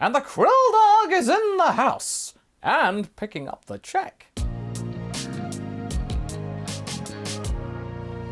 And the Krill Dog is in the house and picking up the check.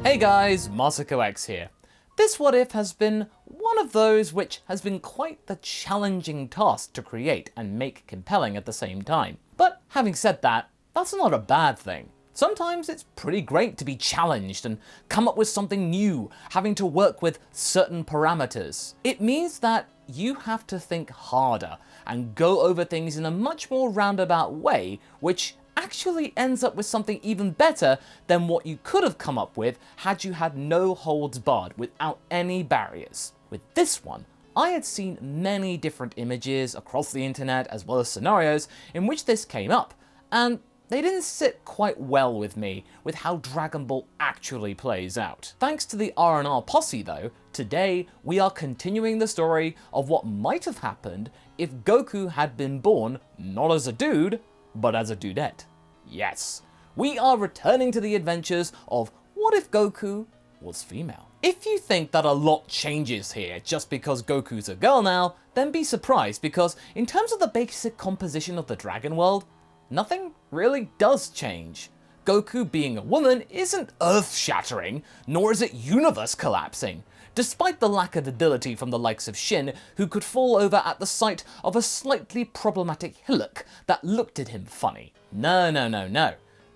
Hey guys, MasakoX here. This what if has been one of those which has been quite the challenging task to create and make compelling at the same time. But having said that, that's not a bad thing. Sometimes it's pretty great to be challenged and come up with something new, having to work with certain parameters. It means that you have to think harder and go over things in a much more roundabout way, which actually ends up with something even better than what you could have come up with had you had no holds barred without any barriers. With this one, I had seen many different images across the internet as well as scenarios in which this came up, and they didn't sit quite well with me with how Dragon Ball actually plays out. Thanks to the R&R posse though, today we are continuing the story of what might have happened if Goku had been born not as a dude, but as a dudette. Yes, we are returning to the adventures of what if Goku was female. If you think that a lot changes here just because Goku's a girl now, then be surprised because in terms of the basic composition of the Dragon World, nothing really does change. Goku being a woman isn't earth-shattering, nor is it universe-collapsing, despite the lack of ability from the likes of Shin, who could fall over at the sight of a slightly problematic hillock that looked at him funny. No.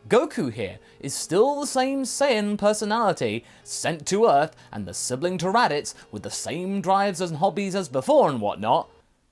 Goku here is still the same Saiyan personality, sent to Earth and the sibling to Raditz with the same drives and hobbies as before and whatnot.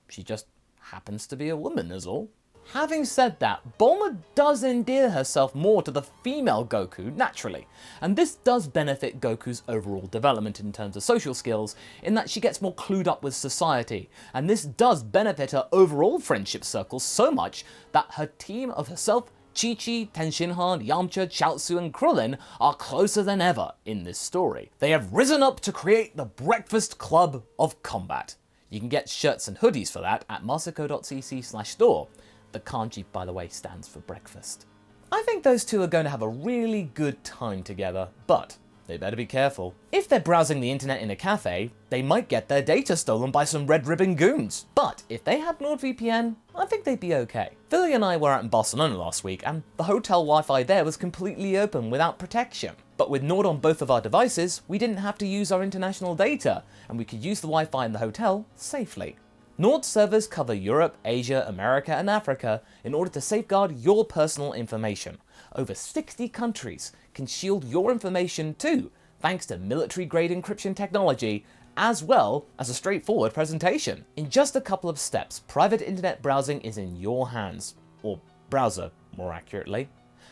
She just happens to be a woman is all. Having said that, Bulma does endear herself more to the female Goku naturally, and this does benefit Goku's overall development in terms of social skills, in that she gets more clued up with society, and this does benefit her overall friendship circle so much that her team of herself, Chi-Chi, Tenshinhan, Yamcha, Chaozu and Krillin are closer than ever in this story. They have risen up to create the Breakfast Club of Combat. You can get shirts and hoodies for that at masako.cc/store. The kanji, by the way, stands for breakfast. I think those two are going to have a really good time together, but they better be careful. If they're browsing the internet in a cafe, they might get their data stolen by some red ribbon goons. But if they had NordVPN, I think they'd be okay. Philly and I were out in Barcelona last week, and the hotel Wi-Fi there was completely open without protection. But with Nord on both of our devices, we didn't have to use our international data, and we could use the Wi-Fi in the hotel safely. Nord servers cover Europe, Asia, America and Africa in order to safeguard your personal information. Over 60 countries can shield your information too, thanks to military-grade encryption technology, as well as a straightforward presentation. In just a couple of steps, private internet browsing is in your hands, or browser more accurately.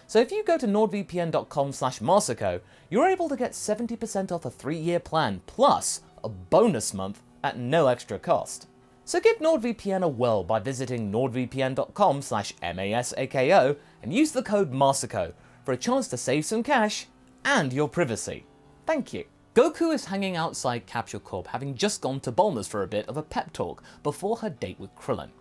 So if you go to nordvpn.com/Masako, you're able to get 70% off a 3-year plan plus a bonus month at no extra cost. So give NordVPN a whirl by visiting nordvpn.com/MASAKO and use the code MASAKO for a chance to save some cash and your privacy. Thank you. Goku is hanging outside Capsule Corp, having just gone to Bulma's for a bit of a pep talk before her date with Krillin.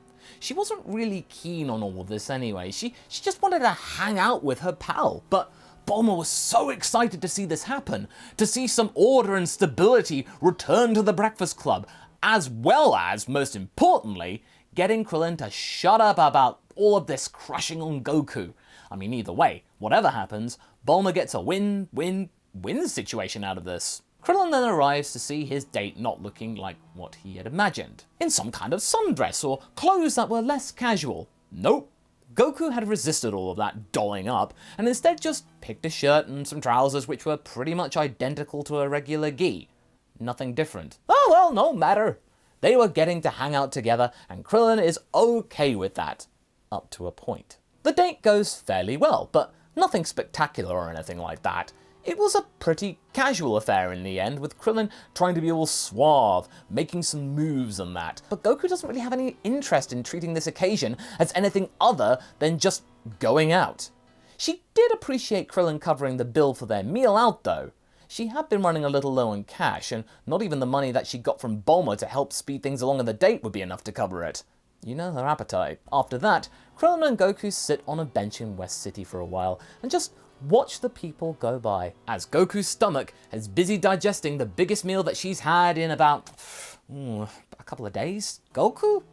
She wasn't really keen on all of this anyway, she just wanted to hang out with her pal, but Bulma was so excited to see this happen, to see some order and stability return to the Breakfast Club, as well as, most importantly, getting Krillin to shut up about all of this crushing on Goku. I mean, either way, whatever happens, Bulma gets a win-win-win situation out of this. Krillin then arrives to see his date not looking like what he had imagined, in some kind of sundress or clothes that were less casual. Nope. Goku had resisted all of that dolling up, and instead just picked a shirt and some trousers which were pretty much identical to a regular gi. Nothing different. Oh well, no matter. They were getting to hang out together, and Krillin is okay with that. Up to a point. The date goes fairly well, but nothing spectacular or anything like that. It was a pretty casual affair in the end, with Krillin trying to be all suave, making some moves and that. But Goku doesn't really have any interest in treating this occasion as anything other than just going out. She did appreciate Krillin covering the bill for their meal out though. She had been running a little low on cash, and not even the money that she got from Bulma to help speed things along on the date would be enough to cover it. You know her appetite. After that, Krillin and Goku sit on a bench in West City for a while, and just watch the people go by, as Goku's stomach is busy digesting the biggest meal that she's had in about a couple of days. Goku?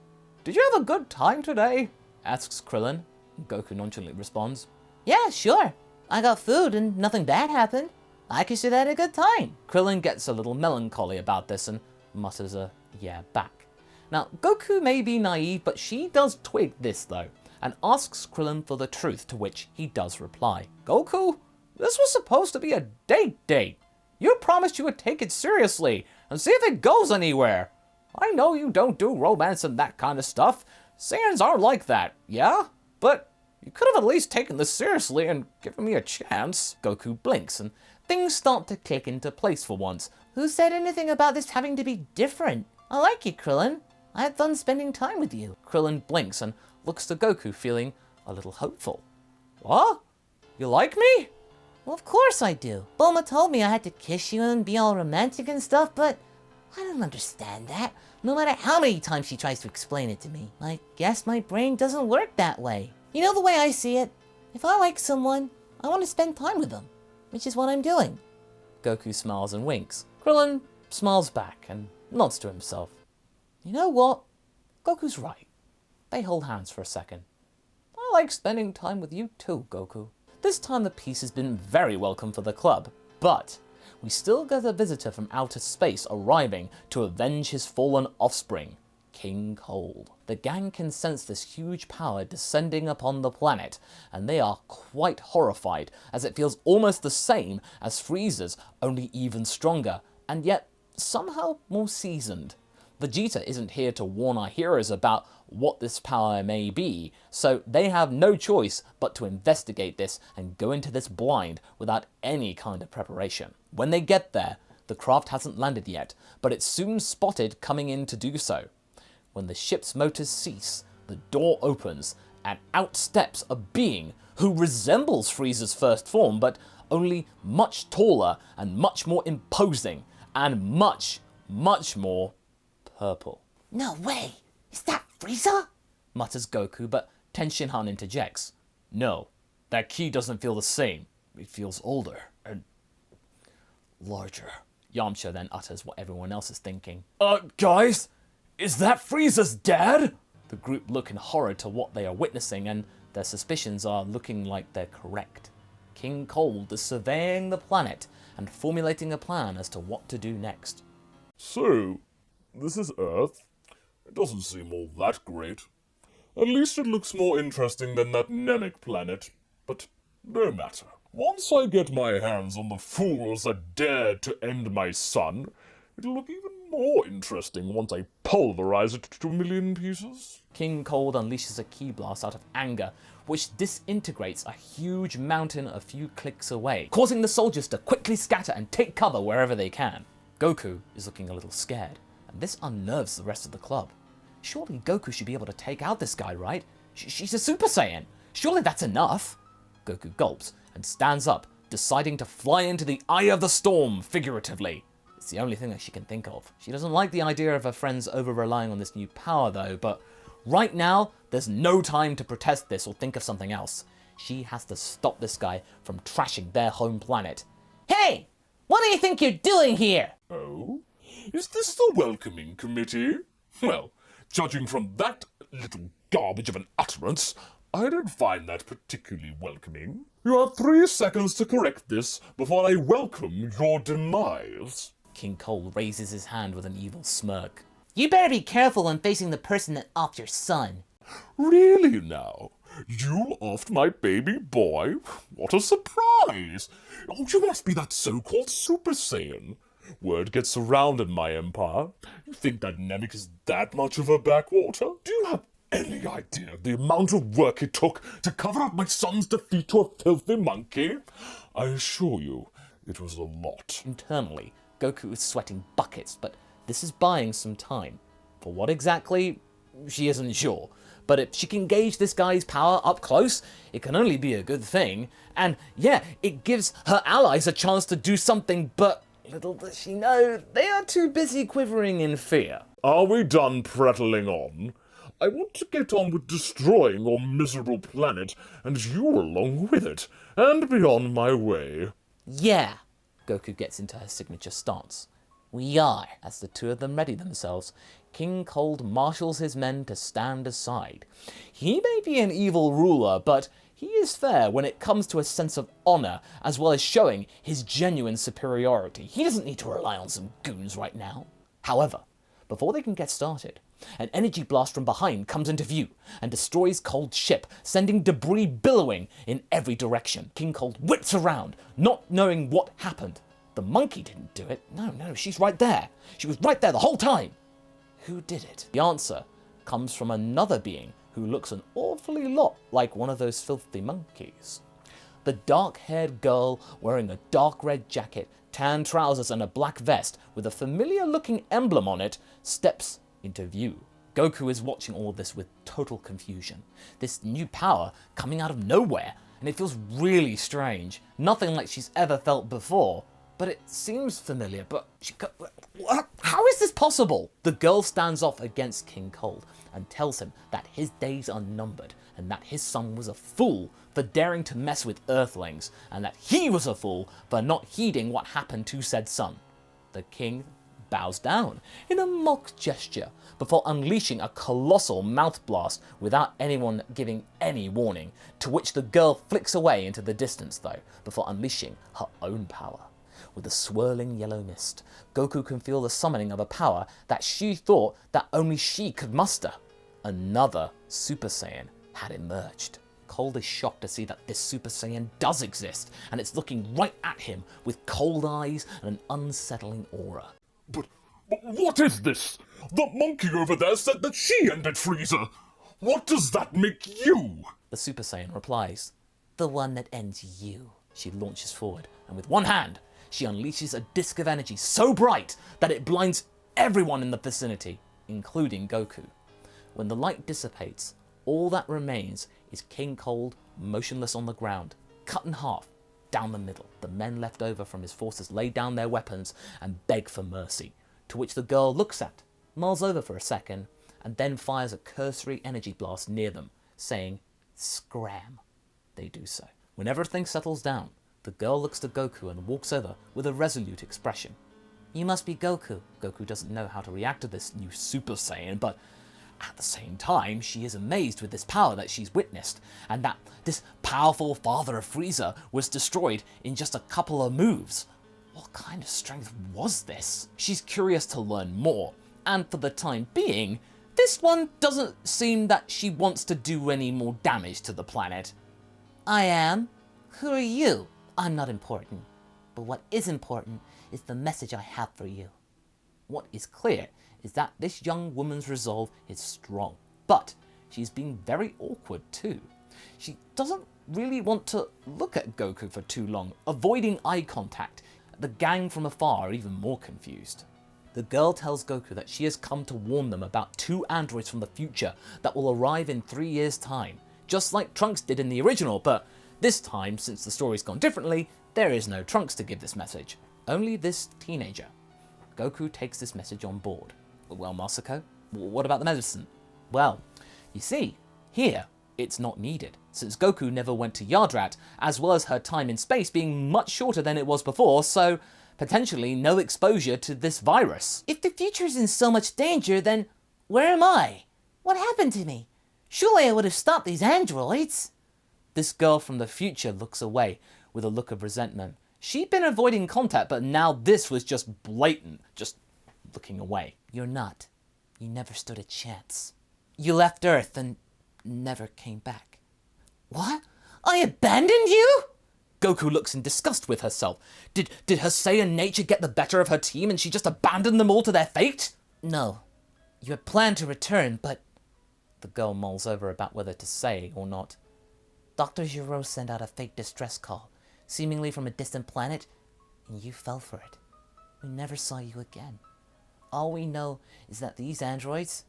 did you have a good time today? Asks Krillin. Goku nonchalantly responds, yeah, sure. I got food and nothing bad happened. I consider that a good time. Krillin gets a little melancholy about this and mutters a yeah back. Now, Goku may be naive, but she does twig this though, and asks Krillin for the truth, to which he does reply. Goku, this was supposed to be a date. You promised you would take it seriously and see if it goes anywhere. I know you don't do romance and that kind of stuff. Saiyans aren't like that, yeah? But you could have at least taken this seriously and given me a chance. Goku blinks and things start to click into place for once. Who said anything about this having to be different? I like you, Krillin. I had fun spending time with you. Krillin blinks and looks to Goku, feeling a little hopeful. What? You like me? Well, of course I do. Bulma told me I had to kiss you and be all romantic and stuff, but I don't understand that, no matter how many times she tries to explain it to me. I guess my brain doesn't work that way. You know the way I see it? If I like someone, I want to spend time with them, which is what I'm doing. Goku smiles and winks. Krillin smiles back and nods to himself. You know what? Goku's right. They hold hands for a second. I like spending time with you too, Goku. This time the peace has been very welcome for the club, but we still get a visitor from outer space arriving to avenge his fallen offspring, King Cold. The gang can sense this huge power descending upon the planet, and they are quite horrified, as it feels almost the same as Frieza's, only even stronger, and yet somehow more seasoned. Vegeta isn't here to warn our heroes about what this power may be, so they have no choice but to investigate this and go into this blind without any kind of preparation. When they get there, the craft hasn't landed yet, but it's soon spotted coming in to do so. When the ship's motors cease, the door opens, and out steps a being who resembles Frieza's first form, but only much taller and much more imposing, and much more purple. No way! Is that Frieza? Mutters Goku, but Tenshinhan interjects. No, that ki doesn't feel the same. It feels older and larger. Yamcha then utters what everyone else is thinking. Guys, is that Frieza's dad? The group look in horror to what they are witnessing, and their suspicions are looking like they're correct. King Cold is surveying the planet and formulating a plan as to what to do next. So, this is Earth. It doesn't seem all that great. At least it looks more interesting than that Namek planet. But no matter. Once I get my hands on the fools that dared to end my son, it'll look even more interesting once I pulverize it to a million pieces. King Cold unleashes a ki blast out of anger, which disintegrates a huge mountain a few clicks away, causing the soldiers to quickly scatter and take cover wherever they can. Goku is looking a little scared, and this unnerves the rest of the club. Surely Goku should be able to take out this guy, right? She's a Super Saiyan. Surely that's enough. Goku gulps and stands up, deciding to fly into the eye of the storm, figuratively. It's the only thing that she can think of. She doesn't like the idea of her friends over-relying on this new power though, but right now, there's no time to protest this or think of something else. She has to stop this guy from trashing their home planet. Hey! What do you think you're doing here? Oh? Is this the welcoming committee? Well, judging from that little garbage of an utterance, I don't find that particularly welcoming. You have 3 seconds to correct this before I welcome your demise. King Cold raises his hand with an evil smirk. You better be careful when facing the person that offed your son. Really now? You offed my baby boy? What a surprise! Oh, you must be that so-called Super Saiyan. Word gets around in my empire. You think that Namek is that much of a backwater? Do you have any idea of the amount of work it took to cover up my son's defeat to a filthy monkey? I assure you, it was a lot. Internally, Goku is sweating buckets, but this is buying some time. For what exactly? She isn't sure. But if she can gauge this guy's power up close, it can only be a good thing. And yeah, it gives her allies a chance to do something, but little does she know, they are too busy quivering in fear. Are we done prattling on? I want to get on with destroying your miserable planet, and you along with it, and be on my way. Yeah, Goku gets into her signature stance. We are. As the two of them ready themselves, King Cold marshals his men to stand aside. He may be an evil ruler, but he is fair when it comes to a sense of honor, as well as showing his genuine superiority. He doesn't need to rely on some goons right now. However, before they can get started, an energy blast from behind comes into view and destroys Cold's ship, sending debris billowing in every direction. King Cold whips around, not knowing what happened. The monkey didn't do it. No, she's right there. She was right there the whole time. Who did it? The answer comes from another being who looks an awfully lot like one of those filthy monkeys. The dark-haired girl wearing a dark red jacket, tan trousers and a black vest with a familiar-looking emblem on it steps into view. Goku is watching all this with total confusion. This new power coming out of nowhere, and it feels really strange. Nothing like she's ever felt before. But it seems familiar, but how is this possible? The girl stands off against King Cold and tells him that his days are numbered and that his son was a fool for daring to mess with Earthlings and that he was a fool for not heeding what happened to said son. The king bows down in a mock gesture before unleashing a colossal mouth blast without anyone giving any warning, to which the girl flicks away into the distance though, before unleashing her own power. With a swirling yellow mist, Goku can feel the summoning of a power that she thought that only she could muster. Another Super Saiyan had emerged. Cold is shocked to see that this Super Saiyan does exist, and it's looking right at him with cold eyes and an unsettling aura. But what is this? The monkey over there said that she ended Frieza. What does that make you? The Super Saiyan replies, "The one that ends you." She launches forward, and with one hand, she unleashes a disc of energy so bright that it blinds everyone in the vicinity, including Goku. When the light dissipates, all that remains is King Cold motionless on the ground, cut in half, down the middle. The men left over from his forces lay down their weapons and beg for mercy, to which the girl looks at, mulls over for a second, and then fires a cursory energy blast near them, saying, "Scram." They do so. When everything settles down, the girl looks to Goku and walks over with a resolute expression. "You must be Goku." Goku doesn't know how to react to this new Super Saiyan, but at the same time, she is amazed with this power that she's witnessed, and that this powerful father of Frieza was destroyed in just a couple of moves. What kind of strength was this? She's curious to learn more, and for the time being, this one doesn't seem that she wants to do any more damage to the planet. "I am? Who are you? I'm not important. But what is important is the message I have for you." What is clear is that this young woman's resolve is strong, but she's being very awkward too. She doesn't really want to look at Goku for too long, avoiding eye contact. The gang from afar are even more confused. The girl tells Goku that she has come to warn them about 2 androids from the future that will arrive in 3 years' time, just like Trunks did in the original, but this time, since the story's gone differently, there is no Trunks to give this message, only this teenager. Goku takes this message on board. "Well, Masako, what about the medicine?" "Well, you see, here, it's not needed, since Goku never went to Yardrat, as well as her time in space being much shorter than it was before, so potentially no exposure to this virus." "If the future is in so much danger, then where am I? What happened to me? Surely I would have stopped these androids." This girl from the future looks away with a look of resentment. She'd been avoiding contact, but now this was just blatant, just looking away. "You're not. You never stood a chance. You left Earth and never came back." "What? I abandoned you?" Goku looks in disgust with herself. Did her Saiyan nature get the better of her team and she just abandoned them all to their fate? "No. You had planned to return, but..." The girl mulls over about whether to say or not. "Dr. Giro sent out a fake distress call, seemingly from a distant planet, and you fell for it. We never saw you again. All we know is that these androids,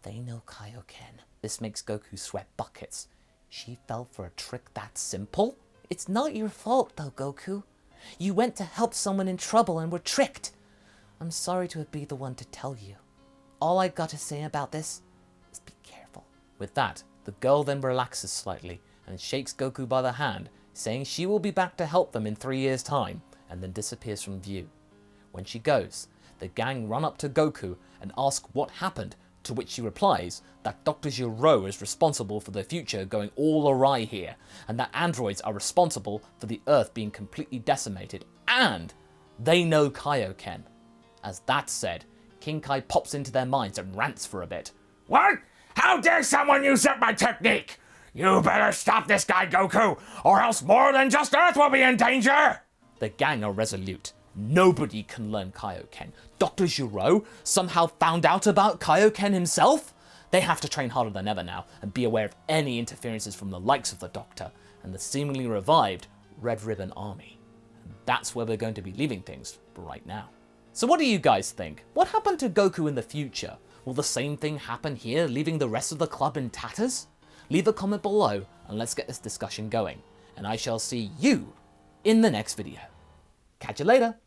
they know Kaioken." This makes Goku sweat buckets. She fell for a trick that simple? "It's not your fault, though, Goku. You went to help someone in trouble and were tricked. I'm sorry to be the one to tell you. All I got to say about this is be careful." With that, the girl then relaxes slightly and shakes Goku by the hand, saying she will be back to help them in 3 years' time, and then disappears from view. When she goes, The gang run up to Goku and ask what happened, to which he replies that Dr. Gero is responsible for the future going all awry here, and that androids are responsible for the Earth being completely decimated, and they know Kaioken. As that's said, King Kai pops into their minds and rants for a bit. What? How dare someone usurp my technique? You better stop this guy, Goku, or else more than just Earth will be in danger! The gang are resolute. Nobody can learn Kaioken. Dr. Gero somehow found out about Kaioken himself? They have to train harder than ever now and be aware of any interferences from the likes of the Doctor and the seemingly revived Red Ribbon Army. And that's where we're going to be leaving things right now. So what do you guys think? What happened to Goku in the future? Will the same thing happen here, leaving the rest of the club in tatters? Leave a comment below and let's get this discussion going. And I shall see you in the next video. Catch you later.